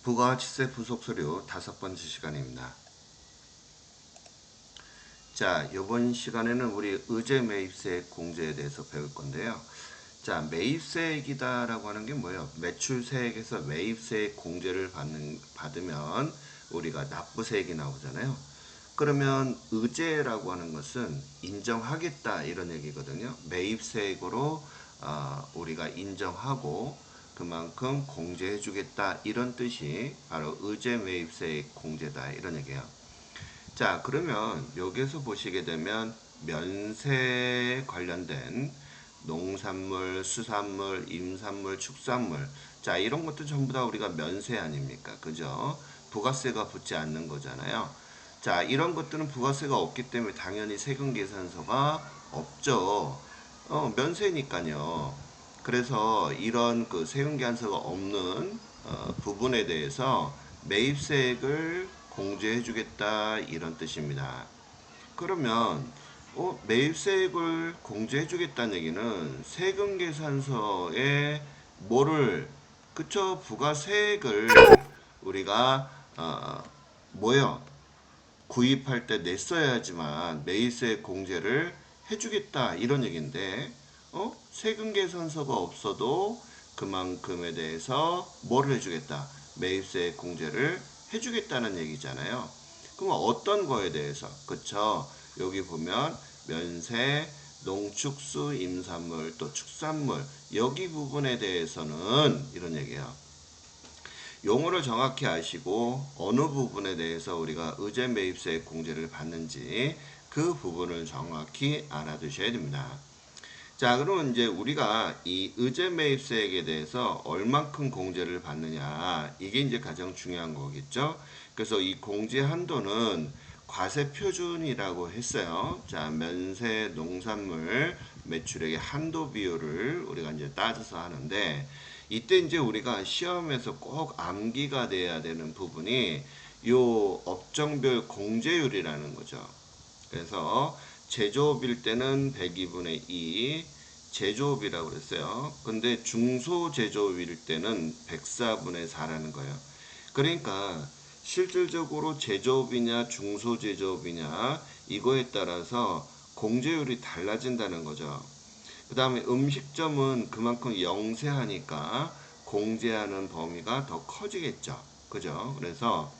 부가가치세 부속서류 5번째 시간입니다. 자, 이번 시간에는 우리 의제 매입세액 공제에 대해서 배울 건데요. 자, 매입세액이다라고 하는 게 뭐예요? 매출세액에서 매입세액 공제를 받으면 우리가 납부세액이 나오잖아요. 그러면 의제라고 하는 것은 인정하겠다 이런 얘기거든요. 매입세액으로 우리가 인정하고 그만큼 공제해 주겠다 이런 뜻이 바로 의제 매입세액 공제다 이런 얘기예요. 자, 그러면 여기서 보시게 되면 면세에 관련된 농산물, 수산물, 임산물, 축산물, 자, 이런 것도 전부 다 우리가 면세 아닙니까? 그죠? 부가세가 붙지 않는 거잖아요. 자, 이런 것들은 부가세가 없기 때문에 당연히 세금계산서가 없죠. 면세니까요. 그래서 이런 그 세금계산서가 없는 부분에 대해서 매입세액을 공제해 주겠다 이런 뜻입니다. 그러면 매입세액을 공제해 주겠다는 얘기는 세금계산서에 뭐를 그쵸 부가세액을 우리가 뭐요 구입할 때 냈어야지만 매입세액 공제를 해주겠다 이런 얘기인데 세금계산서가 없어도 그만큼에 대해서 뭐를 해주겠다 매입세액 공제를 해주겠다는 얘기잖아요. 그럼 어떤 거에 대해서 그쵸 여기 보면 면세 농축수 임산물 또 축산물 여기 부분에 대해서는 이런 얘기예요. 용어를 정확히 아시고 어느 부분에 대해서 우리가 의제 매입세액 공제를 받는지 그 부분을 정확히 알아두셔야 됩니다. 자, 그러면 이제 우리가 이 의제 매입세액에 대해서 얼만큼 공제를 받느냐 이게 이제 가장 중요한 거겠죠. 그래서 이 공제 한도는 과세 표준이라고 했어요. 자, 면세 농산물 매출액의 한도 비율을 우리가 이제 따져서 하는데 이때 이제 우리가 시험에서 꼭 암기가 돼야 되는 부분이 요 업종별 공제율이라는 거죠. 그래서 제조업일 때는 102분의 2 제조업이라고 그랬어요. 근데 중소제조업일 때는 104분의 4라는 거예요. 그러니까 실질적으로 제조업이냐 중소제조업이냐 이거에 따라서 공제율이 달라진다는 거죠. 그 다음에 음식점은 그만큼 영세하니까 공제하는 범위가 더 커지겠죠. 그죠? 그래서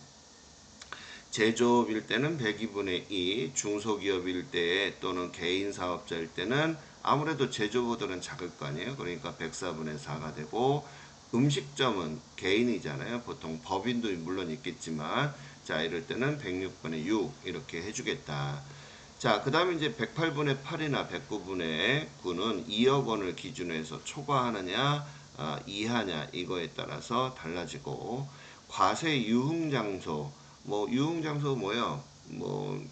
제조업일 때는 102분의 2, 중소기업일 때 또는 개인 사업자일 때는 아무래도 제조업들은 작을 거 아니에요. 그러니까 104분의 4가 되고 음식점은 개인이잖아요. 보통 법인도 물론 있겠지만 자 이럴 때는 106분의 6 이렇게 해주겠다. 자, 그 다음에 이제 108분의 8이나 109분의 9는 2억 원을 기준으로 해서 초과하느냐, 이하냐, 이거에 따라서 달라지고, 과세 유흥장소, 뭐, 유흥장소 뭐요? 뭐,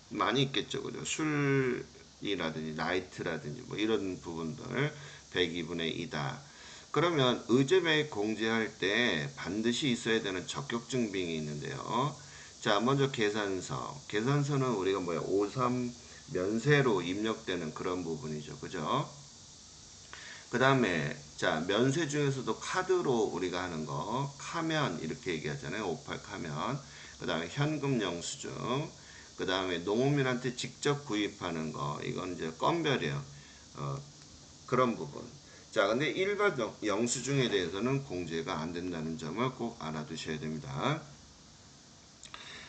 많이 있겠죠. 그죠? 술이라든지, 나이트라든지, 뭐, 이런 부분들, 102분의 2다. 그러면 의제매입 공제할 때 반드시 있어야 되는 적격증빙이 있는데요. 자, 먼저 계산서. 계산서는 우리가 뭐야? 53 면세로 입력되는 그런 부분이죠. 그죠? 그 다음에, 자, 면세 중에서도 카드로 우리가 하는 거, 카면, 이렇게 얘기하잖아요. 58 카면. 그 다음에 현금 영수증. 그 다음에 농민한테 직접 구입하는 거, 이건 이제 건별이에요. 그런 부분. 자, 근데 일반 영수증에 대해서는 공제가 안 된다는 점을 꼭 알아두셔야 됩니다.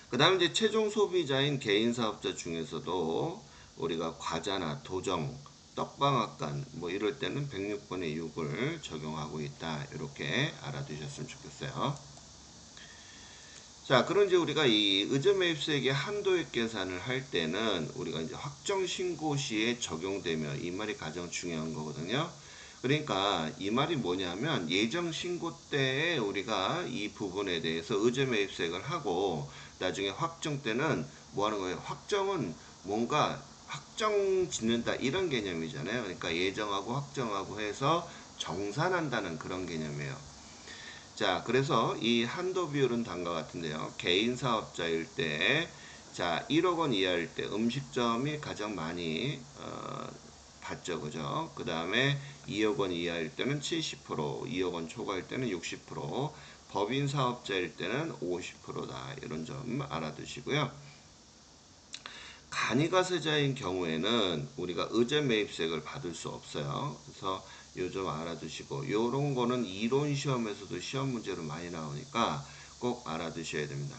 그 다음에 이제 최종 소비자인 개인 사업자 중에서도 우리가 과자나 도정, 떡방앗간 뭐 이럴 때는 106분의 6을 적용하고 있다. 이렇게 알아두셨으면 좋겠어요. 자, 그럼 이제 우리가 이 의제매입세액의 한도액 계산을 할 때는 우리가 이제 확정 신고 시에 적용되며 이 말이 가장 중요한 거거든요. 그러니까 이 말이 뭐냐면 예정 신고 때에 우리가 이 부분에 대해서 의제매입세액을 하고 나중에 확정 때는 뭐 하는 거예요? 확정은 뭔가 확정 짓는다 이런 개념이잖아요. 그러니까 예정하고 확정하고 해서 정산한다는 그런 개념이에요. 자, 그래서 이 한도 비율은 다음과 같은데요. 개인 사업자일 때, 자, 1억 원 이하일 때 음식점이 가장 많이 받죠, 그죠? 그 다음에 2억 원 이하일 때는 70%, 2억 원 초과일 때는 60%, 법인 사업자일 때는 50%다. 이런 점 알아두시고요. 간이가세자인 경우에는 우리가 의제 매입세액을 받을 수 없어요. 그래서 요 점 알아두시고, 요런 거는 이론 시험에서도 시험 문제로 많이 나오니까 꼭 알아두셔야 됩니다.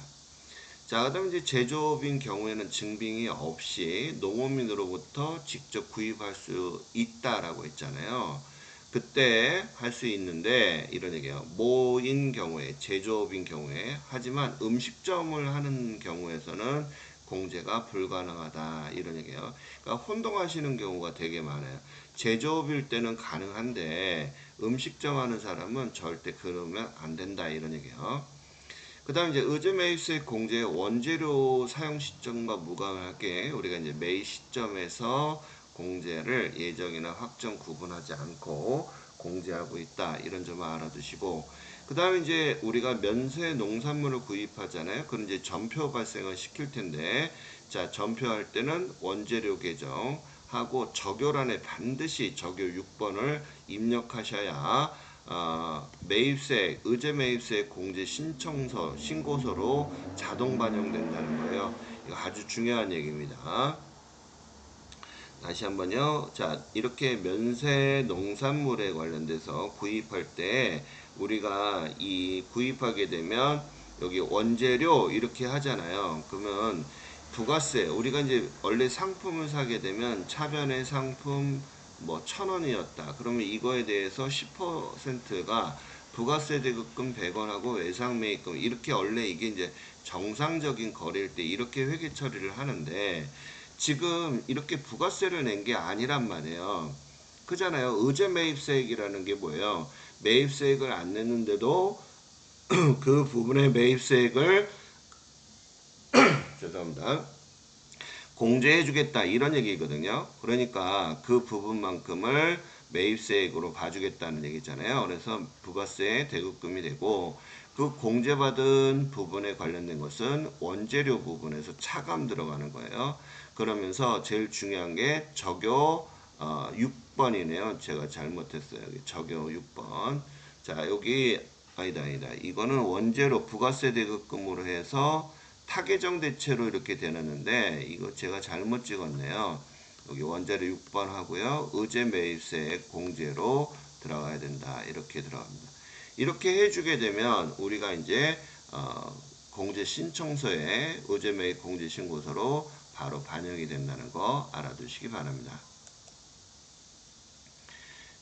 자, 그 다음에 이제 제조업인 경우에는 증빙이 없이 농업인으로부터 직접 구입할 수 있다라고 했잖아요. 그때 할 수 있는데, 이런 얘기예요. 모인 경우에, 제조업인 경우에, 하지만 음식점을 하는 경우에서는 공제가 불가능하다. 이런 얘기예요. 그러니까 혼동하시는 경우가 되게 많아요. 제조업일 때는 가능한데, 음식점 하는 사람은 절대 그러면 안 된다. 이런 얘기예요. 그 다음 이제 의제 매입세액 공제의 원재료 사용 시점과 무관하게 우리가 이제 매입 시점에서 공제를 예정이나 확정 구분하지 않고 공제하고 있다. 이런 점을 알아두시고, 그 다음에 이제 우리가 면세 농산물을 구입하잖아요. 그럼 이제 전표 발생을 시킬 텐데, 자, 전표할 때는 원재료 계정 하고 적요란에 반드시 적요 6번을 입력하셔야 매입세액, 의제 매입세액 공제 신청서, 신고서로 자동 반영된다는 거예요. 이거 아주 중요한 얘기입니다. 다시 한번요. 자, 이렇게 면세 농산물에 관련돼서 구입할 때 우리가 이 구입하게 되면 여기 원재료 이렇게 하잖아요. 그러면 부가세, 우리가 이제 원래 상품을 사게 되면 차변의 상품 뭐 1,000원이었다. 그러면 이거에 대해서 10%가 부가세 대급금 100원하고 외상매입금, 이렇게 원래 이게 이제 정상적인 거래일 때 이렇게 회계 처리를 하는데, 지금 이렇게 부가세를 낸 게 아니란 말이에요. 그잖아요. 의제 매입세액이라는 게 뭐예요? 매입세액을 안 냈는데도 그 부분의 매입세액을 죄송합니다. 공제해 주겠다, 이런 얘기거든요. 그러니까 그 부분만큼을 매입세액으로 봐주겠다는 얘기잖아요. 그래서 부가세 대급금이 되고, 그 공제받은 부분에 관련된 것은 원재료 부분에서 차감 들어가는 거예요. 그러면서 제일 중요한 게 적요 6번이네요. 제가 잘못했어요. 여기 적요 6번. 자, 여기 아니다. 이거는 원재료 부가세 대급금으로 해서 타계정 대체로 이렇게 되는데, 이거 제가 잘못 찍었네요. 여기 원자료 6번 하고요. 의제 매입세액 공제로 들어가야 된다. 이렇게 들어갑니다. 이렇게 해주게 되면 우리가 이제 공제 신청서에 의제 매입 공제 신고서로 바로 반영이 된다는 거 알아두시기 바랍니다.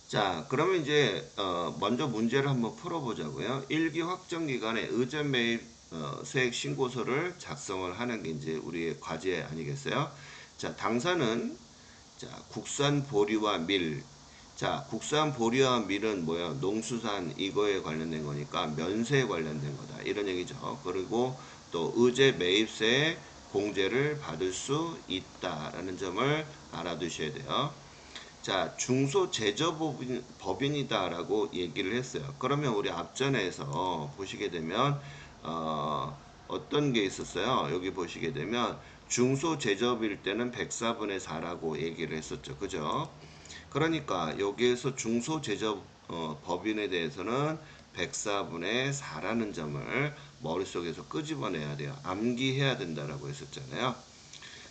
자, 그러면 이제 먼저 문제를 한번 풀어보자고요. 1기 확정 기간에 의제 매입 세액 신고서를 작성을 하는 게 이제 우리의 과제 아니겠어요? 자, 당사는 자, 국산 보리와 밀. 자, 국산 보리와 밀은 뭐야? 농수산 이거에 관련된 거니까 면세에 관련된 거다. 이런 얘기죠. 그리고 또 의제 매입세 공제를 받을 수 있다라는 점을 알아두셔야 돼요. 자, 중소제조법인이다라고 얘기를 했어요. 그러면 우리 앞전에서 보시게 되면 어떤 게 있었어요? 여기 보시게 되면 중소제조업일 때는 104분의 4라고 얘기를 했었죠. 그죠? 그러니까 여기에서 중소제조업 법인에 대해서는 104분의 4라는 점을 머릿속에서 끄집어내야 돼요. 암기해야 된다라고 했었잖아요.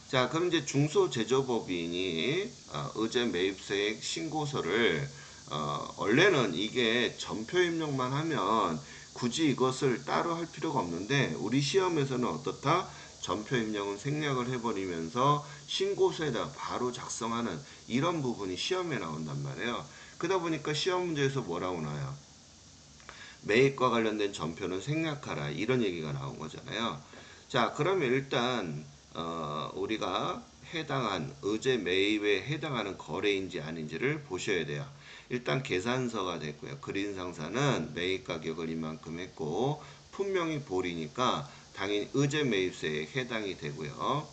자, 그럼 이제 중소제조법인이 의제 매입세액 신고서를 원래는 이게 전표 입력만 하면 굳이 이것을 따로 할 필요가 없는데, 우리 시험에서는 어떻다? 전표 입력은 생략을 해버리면서 신고서에다 바로 작성하는 이런 부분이 시험에 나온단 말이에요. 그러다 보니까 시험 문제에서 뭐라고 나와요? 매입과 관련된 전표는 생략하라, 이런 얘기가 나온 거잖아요. 자, 그러면 일단 우리가 해당한 의제 매입에 해당하는 거래인지 아닌지를 보셔야 돼요. 일단 계산서가 됐고요. 그린상사는 매입 가격을 이만큼 했고 분명히 보리니까 당연히 의제 매입세에 해당이 되고요.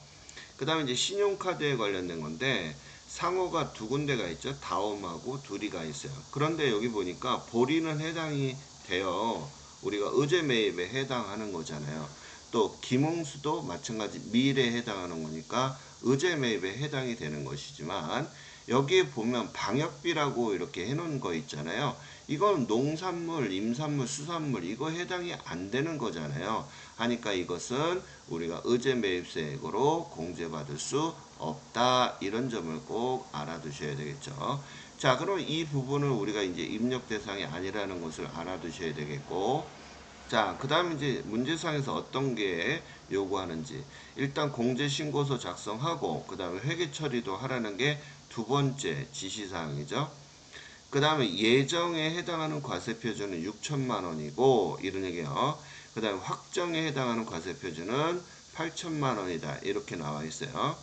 그 다음에 이제 신용카드에 관련된 건데, 상호가 두 군데가 있죠. 다음하고 둘이가 있어요. 그런데 여기 보니까 보리는 해당이 돼요. 우리가 의제 매입에 해당하는 거잖아요. 또 김홍수도 마찬가지 밀에 해당하는 거니까 의제 매입에 해당이 되는 것이지만, 여기에 보면 방역비라고 이렇게 해놓은 거 있잖아요. 이건 농산물, 임산물, 수산물 이거 해당이 안 되는 거잖아요. 하니까 이것은 우리가 의제 매입세액으로 공제받을 수 없다. 이런 점을 꼭 알아두셔야 되겠죠. 자, 그럼 이 부분을 우리가 이제 입력 대상이 아니라는 것을 알아두셔야 되겠고, 자, 그 다음에 이제 문제상에서 어떤 게 요구하는지. 일단 공제신고서 작성하고, 그 다음에 회계 처리도 하라는 게 두 번째 지시사항이죠. 그 다음에 예정에 해당하는 과세표준은 6천만 원이고, 이런 얘기요. 그 다음에 확정에 해당하는 과세표준은 8천만 원이다. 이렇게 나와 있어요.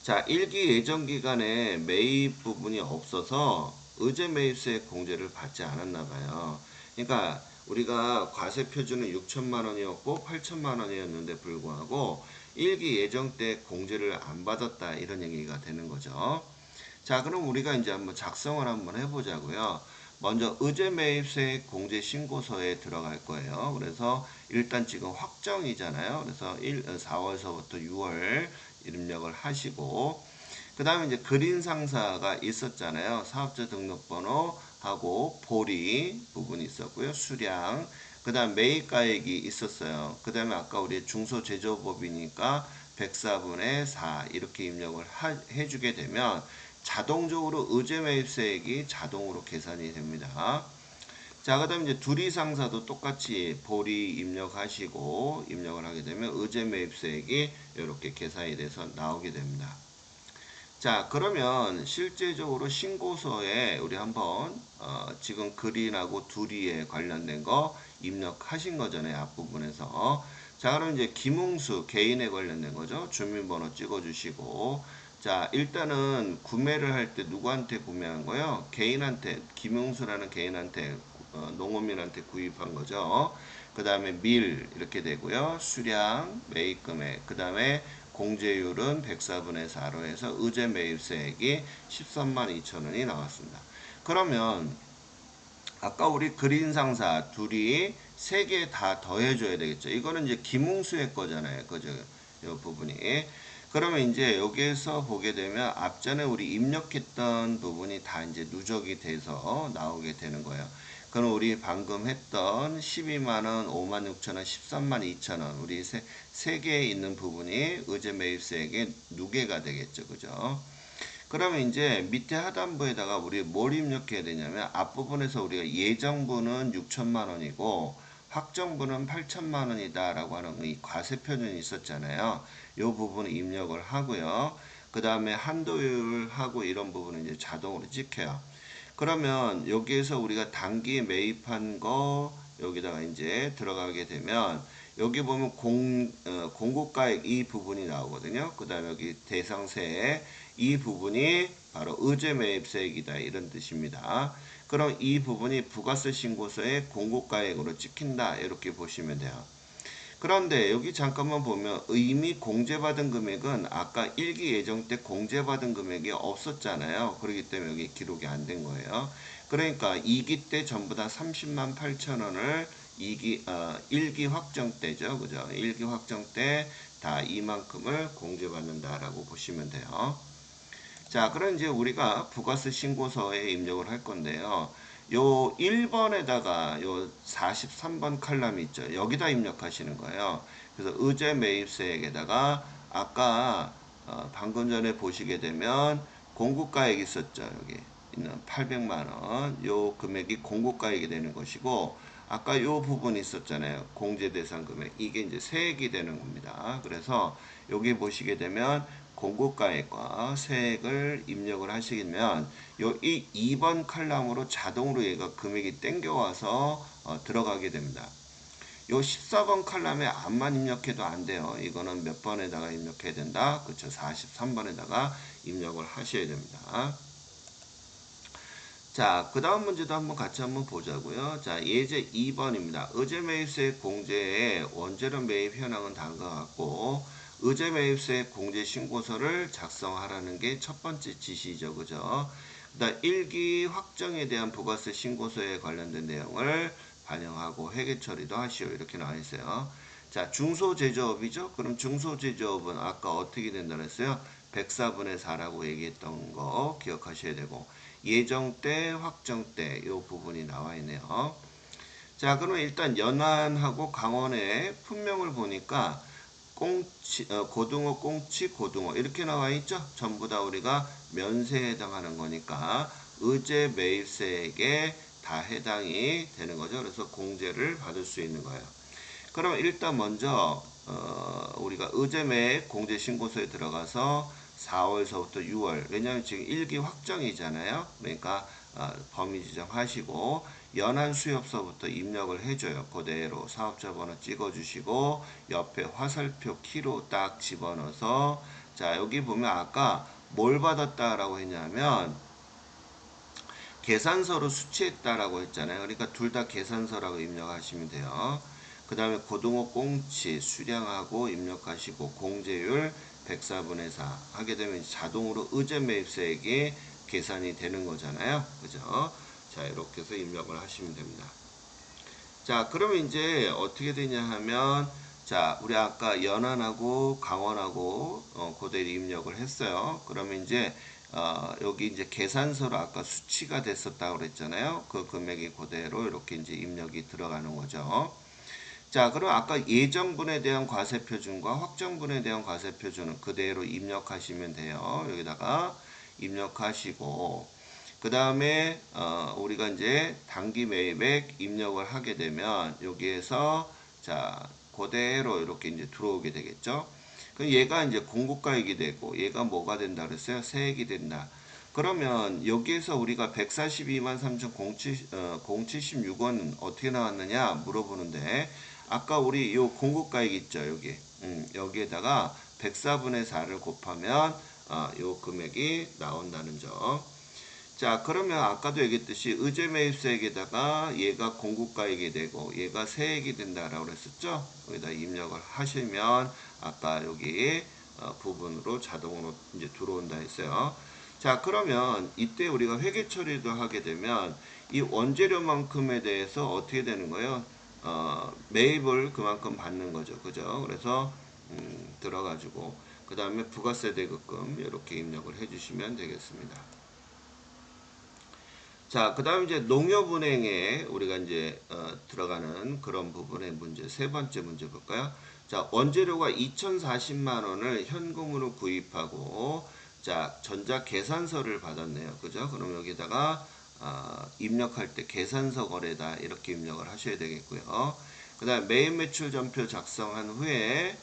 자, 일기 예정 기간에 매입 부분이 없어서 의제 매입세 공제를 받지 않았나 봐요. 그러니까 우리가 과세 표준은 6천만 원이었고 8천만 원이었는데 불구하고 일기 예정 때 공제를 안 받았다 이런 얘기가 되는 거죠. 자, 그럼 우리가 이제 한번 작성을 한번 해보자고요. 먼저 의제 매입세 공제 신고서에 들어갈 거예요. 그래서 일단 지금 확정이잖아요. 그래서 4월서부터 6월 입력을 하시고, 그 다음에 이제 그린 상사가 있었잖아요. 사업자 등록번호하고 보리 부분이 있었고요. 수량, 그 다음 매입가액이 있었어요. 그 다음에 아까 우리 중소제조업이니까 104분의 4 이렇게 입력을 해주게 되면 자동적으로 의제 매입세액이 자동으로 계산이 됩니다. 자, 그 다음에 이제 둘이 상사도 똑같이 보리 입력하시고 입력을 하게 되면 의제 매입세액이 이렇게 계산이 돼서 나오게 됩니다. 자, 그러면 실제적으로 신고서에 우리 한번 지금 글이하고 둘이에 관련된 거 입력하신 거잖아요. 앞부분에서. 자, 그럼 이제 김웅수 개인에 관련된 거죠. 주민번호 찍어주시고, 자, 일단은 구매를 할 때 누구한테 구매한 거요? 개인한테, 김웅수라는 개인한테, 농업민한테 구입한 거죠. 그 다음에 밀 이렇게 되고요. 수량, 매입금액, 그 다음에 공제율은 104분의 4로 해서 의제 매입세액이 13만 2천 원이 나왔습니다. 그러면 아까 우리 그린 상사 둘이 세 개 다 더해줘야 되겠죠. 이거는 이제 김웅수의 거잖아요. 그죠? 이 부분이. 그러면 이제 여기에서 보게 되면 앞전에 우리 입력했던 부분이 다 이제 누적이 돼서 나오게 되는 거예요. 그럼 우리 방금 했던 12만원, 5만 6천원, 13만 2천원 우리 세 개에 있는 부분이 의제 매입세액의 누계가 되겠죠. 그죠? 그러면 이제 밑에 하단부에다가 우리 뭘 입력해야 되냐면 앞부분에서 우리가 예정분은 6천만 원이고 확정분은 8천만 원이다 라고 하는 이 과세표준이 있었잖아요. 이 부분을 입력을 하고요. 그 다음에 한도율하고 이런 부분은 이제 자동으로 찍혀요. 그러면 여기에서 우리가 단기 매입한 거 여기다가 이제 들어가게 되면 여기 보면 공고가액 이 부분이 나오거든요. 그 다음에 여기 대상세 이 부분이 바로 의제 매입세액이다 이런 뜻입니다. 그럼 이 부분이 부가세 신고서에 공고가액으로 찍힌다 이렇게 보시면 돼요. 그런데 여기 잠깐만 보면 이미 공제받은 금액은 아까 일기 예정 때 공제받은 금액이 없었잖아요. 그렇기 때문에 여기 기록이 안 된 거예요. 그러니까 2기 때 전부 다 30만 8천 원을 1기 확정 때죠. 그죠? 1기 확정 때 다 이만큼을 공제받는다라고 보시면 돼요. 자, 그럼 이제 우리가 부가세 신고서에 입력을 할 건데요. 요 1번에다가 요 43번 칼럼이 있죠. 여기다 입력하시는 거예요. 그래서 의제 매입세액에다가 아까 방금 전에 보시게 되면 공고가액 있었죠. 여기 있는 800만 원. 요 금액이 공고가액이 되는 것이고 아까 요 부분이 있었잖아요. 공제대상 금액. 이게 이제 세액이 되는 겁니다. 그래서 여기 보시게 되면 공고가액과 세액을 입력을 하시면 이 2번 칼럼으로 자동으로 얘가 금액이 땡겨와서 들어가게 됩니다. 요 14번 칼럼에 암만 입력해도 안 돼요. 이거는 몇 번에다가 입력해야 된다. 그렇죠. 43번에다가 입력을 하셔야 됩니다. 자, 그 다음 문제도 한번 같이 한번 보자고요. 자, 예제 2번입니다. 의제 매입세 공제의 원재료 매입 현황은 다음과 같고 의제 매입세 공제 신고서를 작성하라는 게 첫 번째 지시죠. 그죠? 그다음 1기 확정에 대한 부가세 신고서에 관련된 내용을 반영하고 회계 처리도 하시오. 이렇게 나와 있어요. 자, 중소제조업이죠. 그럼 중소제조업은 아까 어떻게 된다고 했어요? 104분의 4라고 얘기했던 거 기억하셔야 되고, 예정 때, 확정 때 이 부분이 나와 있네요. 자, 그러면 일단 연안하고 강원의 품명을 보니까 꽁치, 고등어, 꽁치, 고등어 이렇게 나와 있죠. 전부 다 우리가 면세에 해당하는 거니까 의제 매입세액에 다 해당이 되는 거죠. 그래서 공제를 받을 수 있는 거예요. 그럼 일단 먼저 우리가 의제 매입 공제 신고서에 들어가서 4월서부터 6월, 왜냐하면 지금 1기 확정이잖아요. 그러니까 범위 지정하시고 연한 수협서부터 입력을 해줘요. 그대로 사업자 번호 찍어주시고 옆에 화살표 키로 딱 집어넣어서, 자, 여기 보면 아까 뭘 받았다라고 했냐면 계산서로 수취했다라고 했잖아요. 그러니까 둘 다 계산서라고 입력하시면 돼요. 그 다음에 고등어 꽁치 수량하고 입력하시고 공제율 104분의 4 하게 되면 자동으로 의제 매입세액이 계산이 되는 거잖아요. 그죠? 자, 이렇게 해서 입력을 하시면 됩니다. 자, 그러면 이제 어떻게 되냐 하면, 자, 우리 아까 연안하고 강원하고 그대로 입력을 했어요. 그러면 이제 여기 이제 계산서로 아까 수치가 됐었다고 그랬잖아요. 그 금액이 그대로 이렇게 이제 입력이 들어가는 거죠. 자, 그럼 아까 예정분에 대한 과세표준과 확정분에 대한 과세표준은 그대로 입력하시면 돼요. 여기다가 입력하시고, 그 다음에 우리가 이제 단기 매입액 입력을 하게 되면 여기에서 자, 그대로 이렇게 이제 들어오게 되겠죠. 그럼 얘가 이제 공고가액이 되고 얘가 뭐가 된다 그랬어요? 세액이 된다. 그러면 여기에서 우리가 142만 3,076원은 어떻게 나왔느냐 물어보는데, 아까 우리 요 공고가액 있죠, 여기. 여기에다가 104분의 4를 곱하면 요 금액이 나온다는 점. 자, 그러면 아까도 얘기했듯이 의제 매입세액에다가 얘가 공고가액이 되고 얘가 세액이 된다라고 그랬었죠. 여기다 입력을 하시면 아까 여기 부분으로 자동으로 이제 들어온다 했어요. 자, 그러면 이때 우리가 회계 처리도 하게 되면 이 원재료만큼에 대해서 어떻게 되는 거예요? 매입을 그만큼 받는 거죠. 그죠? 그래서 들어가지고 그 다음에 부가세 대급금 이렇게 입력을 해주시면 되겠습니다. 자, 그 다음 이제 농협은행에 우리가 이제 들어가는 그런 부분의 문제, 세 번째 문제 볼까요? 자, 원재료가 2,040만 원을 현금으로 구입하고, 자, 전자 계산서를 받았네요. 그죠? 그럼 여기다가 입력할 때 계산서 거래다 이렇게 입력을 하셔야 되겠고요. 그 다음 매입 매출 전표 작성한 후에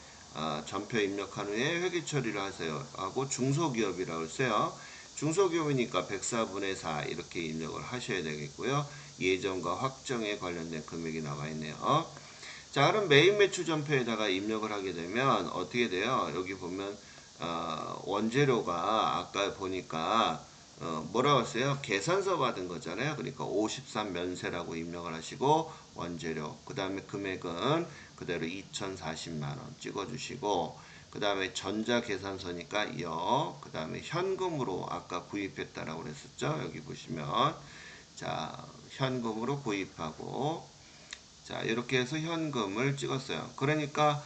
전표 입력한 후에 회계 처리를 하세요 하고 중소기업이라고 했어요. 중소기업이니까 104분의 4 이렇게 입력을 하셔야 되겠고요. 예정과 확정에 관련된 금액이 나와 있네요. 자, 그럼 매입 매출 전표에다가 입력을 하게 되면 어떻게 돼요? 여기 보면 원재료가 아까 보니까 뭐라고 했어요? 계산서 받은 거잖아요. 그러니까 53 면세라고 입력을 하시고 원재료, 그 다음에 금액은 그대로 2,040만 원 찍어주시고, 그 다음에 전자계산서니까 여, 그 다음에 현금으로 아까 구입했다라고 그랬었죠. 여기 보시면 자, 현금으로 구입하고, 자, 이렇게 해서 현금을 찍었어요. 그러니까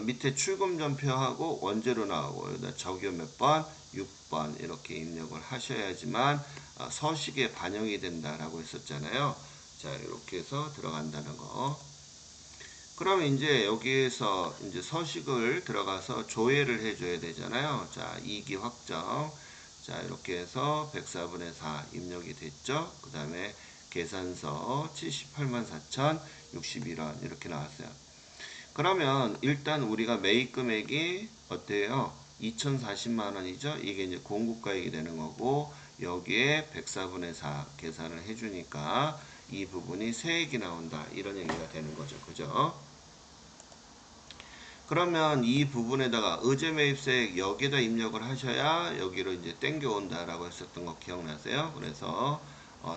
밑에 출금 전표하고 원재료 나오고 여기다 적요 몇 번? 6번 이렇게 입력을 하셔야지만 서식에 반영이 된다라고 했었잖아요. 자, 이렇게 해서 들어간다는 거. 그러면 이제 여기에서 이제 서식을 들어가서 조회를 해줘야 되잖아요. 자, 2기 확정. 자, 이렇게 해서 104분의 4 입력이 됐죠. 그 다음에 계산서 78만 4,061원 이렇게 나왔어요. 그러면 일단 우리가 매입 금액이 어때요? 2,040만 원이죠. 이게 이제 공급가액이 되는 거고 여기에 104분의 4 계산을 해주니까 이 부분이 세액이 나온다 이런 얘기가 되는 거죠. 그죠? 그러면 이 부분에다가 의제 매입세액 여기에다 입력을 하셔야 여기로 이제 땡겨 온다라고 했었던 거 기억나세요? 그래서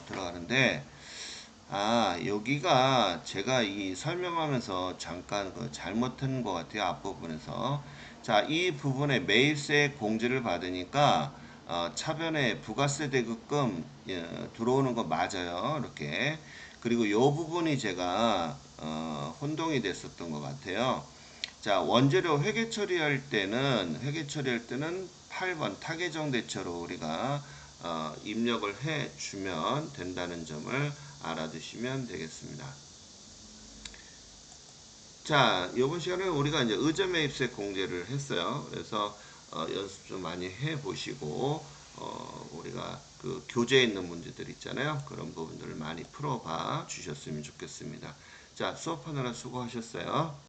들어가는데 여기가 제가 이 설명하면서 잠깐 잘못한 것 같아요. 앞부분에서. 자, 이 부분에 매입세액 공제를 받으니까 차변에 부가세 대급금 들어오는 거 맞아요. 이렇게. 그리고 요 부분이 제가 혼동이 됐었던 것 같아요. 자, 원재료 회계 처리할 때는 8번 타계정 대처로 우리가 입력을 해 주면 된다는 점을 알아두시면 되겠습니다. 자, 이번 시간에 우리가 이제 의점 매입세 공제를 했어요. 그래서 연습 좀 많이 해 보시고 우리가 그 교재에 있는 문제들 있잖아요. 그런 부분들을 많이 풀어봐 주셨으면 좋겠습니다. 자, 수업하느라 수고하셨어요.